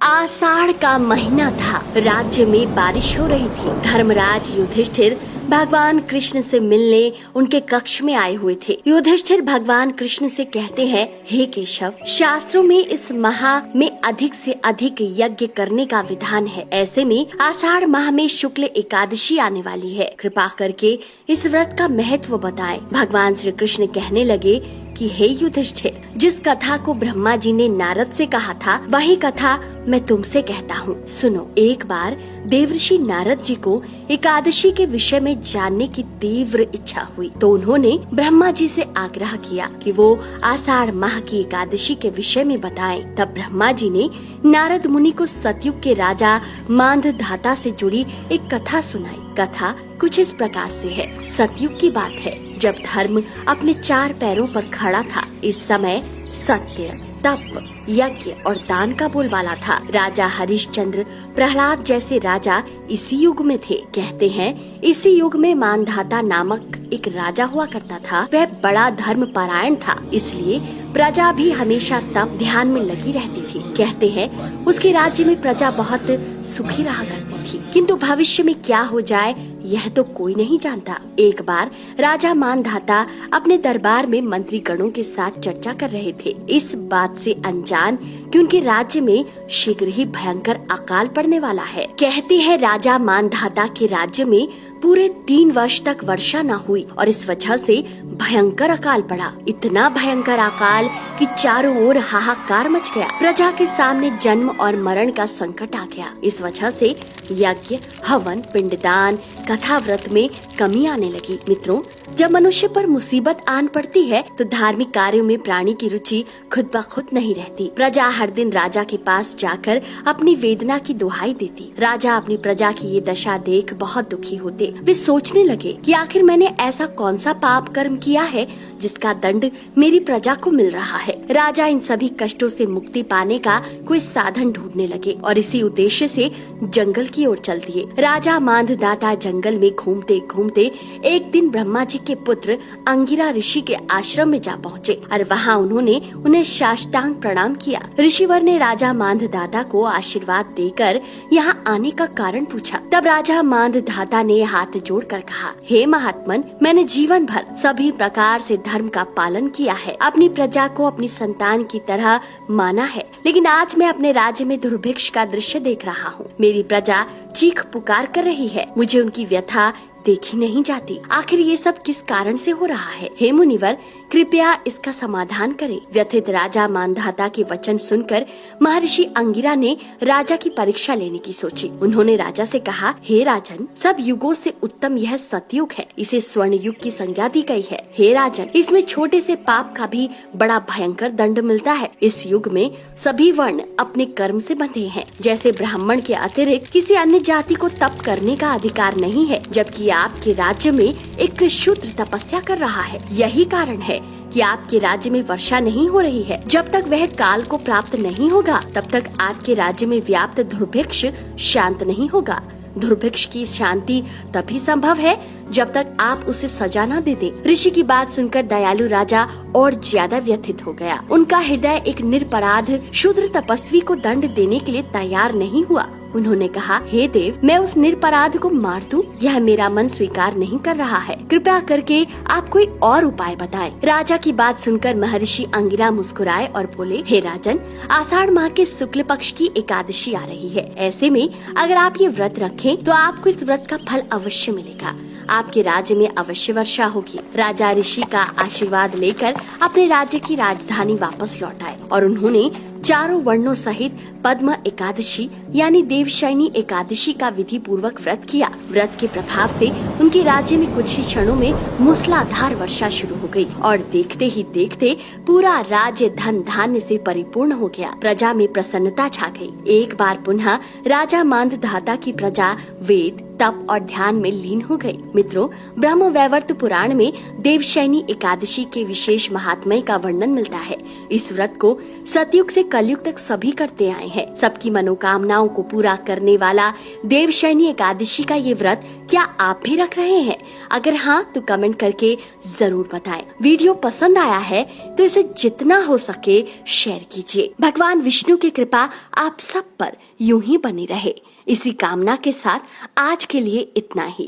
आषाढ़ का महीना था। राज्य में बारिश हो रही थी। धर्मराज युधिष्ठिर भगवान कृष्ण से मिलने उनके कक्ष में आए हुए थे। युधिष्ठिर भगवान कृष्ण से कहते हैं, हे केशव, शास्त्रों में इस माह में अधिक से अधिक यज्ञ करने का विधान है। ऐसे में आषाढ़ माह में शुक्ल एकादशी आने वाली है। कृपा करके इस व्रत का महत्व बताएं। भगवान श्री कृष्ण कहने लगे कि हे युधिष्ठिर, जिस कथा को ब्रह्मा जी ने नारद से कहा था, वही कथा मैं तुमसे कहता हूँ। सुनो। एक बार देवर्षि नारद जी को एकादशी के विषय में जानने की तीव्र इच्छा हुई, तो उन्होंने ब्रह्मा जी से आग्रह किया कि वो आषाढ़ माह की एकादशी के विषय में बताएं। तब ब्रह्मा जी ने नारद मुनि को सतयुग के राजा मांधाता से जुड़ी एक कथा सुनाई। कथा कुछ इस प्रकार से है। सतयुग की बात है, जब धर्म अपने 4 पैरों पर खड़ा था। इस समय सत्य, तप, यज्ञ और दान का बोलबाला था। राजा हरिश्चंद्र प्रहलाद जैसे राजा इसी युग में थे। कहते हैं इसी युग में मांधाता नामक एक राजा हुआ करता था। वह बड़ा धर्म परायण था, इसलिए प्रजा भी हमेशा तप ध्यान में लगी रहती थी। कहते हैं उसके राज्य में प्रजा बहुत सुखी रहा करती थी, किंतु भविष्य में क्या हो जाए यह तो कोई नहीं जानता। एक बार राजा मांधाता अपने दरबार में मंत्री गणों के साथ चर्चा कर रहे थे, इस बात से अनजान कि उनके राज्य में शीघ्र ही भयंकर अकाल पड़ने वाला है। कहते हैं राजा मांधाता के राज्य में पूरे 3 वर्ष तक वर्षा न हुई और इस वजह से भयंकर अकाल पड़ा। इतना भयंकर अकाल कि चारों ओर हाहाकार मच गया। प्रजा के सामने जन्म और मरण का संकट आ गया। इस वजह से यज्ञ, हवन, पिंडदान, कथा व्रत में कमी आने लगी। मित्रों, जब मनुष्य पर मुसीबत आन पड़ती है तो धार्मिक कार्यों में प्राणी की रुचि खुद ब खुद नहीं रहती। प्रजा हर दिन राजा के पास जाकर अपनी वेदना की दुहाई देती। राजा अपनी प्रजा की ये दशा देख बहुत दुखी होते। वे सोचने लगे कि आखिर मैंने ऐसा कौन सा पाप कर्म किया है जिसका दंड मेरी प्रजा को मिल रहा है। राजा इन सभी कष्टों से मुक्ति पाने का कोई साधन ढूंढने लगे और इसी उद्देश्य से जंगल की ओर चल दिए। राजा मांधाता जंगल में घूमते घूमते एक दिन ब्रह्मा जी के पुत्र अंगिरा ऋषि के आश्रम में जा पहुँचे और वहाँ उन्होंने उन्हें साष्टांग प्रणाम किया। ऋषिवर ने राजा मांधाता को आशीर्वाद देकर यहाँ आने का कारण पूछा। तब राजा मांधाता ने हाथ जोड़कर कहा, हे महात्मन, मैंने जीवन भर सभी प्रकार से धर्म का पालन किया है, अपनी प्रजा को अपनी संतान की तरह माना है, लेकिन आज मैं अपने राज्य में दुर्भिक्ष का दृश्य देख रहा हूँ। मेरी प्रजा चीख पुकार कर रही है, मुझे उनकी व्यथा देखी नहीं जाती। आखिर ये सब किस कारण से हो रहा है? हे मुनिवर, कृपया इसका समाधान करें। व्यथित राजा मांधाता के वचन सुनकर महर्षि अंगिरा ने राजा की परीक्षा लेने की सोची। उन्होंने राजा से कहा, हे राजन, सब युगों से उत्तम यह सतयुग है। इसे स्वर्ण युग की संज्ञा दी गई है। हे राजन, इसमें छोटे से पाप का भी बड़ा भयंकर दंड मिलता है। इस युग में सभी वर्ण अपने कर्म से बंधे हैं। जैसे ब्राह्मण के अतिरिक्त किसी अन्य जाति को तप करने का अधिकार नहीं है, जबकि आपके राज्य में एक शूद्र तपस्या कर रहा है। यही कारण है कि आपके राज्य में वर्षा नहीं हो रही है। जब तक वह काल को प्राप्त नहीं होगा, तब तक आपके राज्य में व्याप्त दुर्भिक्ष शांत नहीं होगा। दुर्भिक्ष की शांति तभी संभव है जब तक आप उसे सजा न दे दें। ऋषि की बात सुनकर दयालु राजा और ज्यादा व्यथित हो गया। उनका हृदय एक निरपराध शूद्र तपस्वी को दंड देने के लिए तैयार नहीं हुआ। उन्होंने कहा, हे देव, मैं उस निरपराध को मार दूं? यह मेरा मन स्वीकार नहीं कर रहा है। कृपया करके आप कोई और उपाय बताएं। राजा की बात सुनकर महर्षि अंगिरा मुस्कुराए और बोले, हे राजन, आषाढ़ माह के शुक्ल पक्ष की एकादशी आ रही है। ऐसे में अगर आप ये व्रत रखें तो आपको इस व्रत का फल अवश्य मिलेगा। आपके राज्य में अवश्य वर्षा होगी। राजा ऋषि का आशीर्वाद लेकर अपने राज्य की राजधानी वापस लौट आए और उन्होंने चारों वर्णों सहित पद्म एकादशी यानी देवशयनी एकादशी का विधि पूर्वक व्रत किया। व्रत के प्रभाव से उनके राज्य में कुछ ही क्षणों में मूसलाधार वर्षा शुरू हो गई और देखते ही देखते पूरा राज्य धन धान्य से परिपूर्ण हो गया। प्रजा में प्रसन्नता छा गई। एक बार पुनः राजा मांधाता की प्रजा वेद, तप और ध्यान में लीन हो गई। मित्रों, ब्रह्म वैवर्त पुराण में देवशयनी एकादशी के विशेष महात्म्य का वर्णन मिलता है। इस व्रत को सतयुग से कलयुग तक सभी करते आए हैं। सबकी मनोकामनाओं को पूरा करने वाला देवशयनी एकादशी का ये व्रत क्या आप भी रख रहे हैं? अगर हाँ तो कमेंट करके जरूर बताएं। वीडियो पसंद आया है तो इसे जितना हो सके शेयर कीजिए। भगवान विष्णु की कृपा आप सब पर यूं ही बनी रहे। इसी कामना के साथ आज के लिए इतना ही।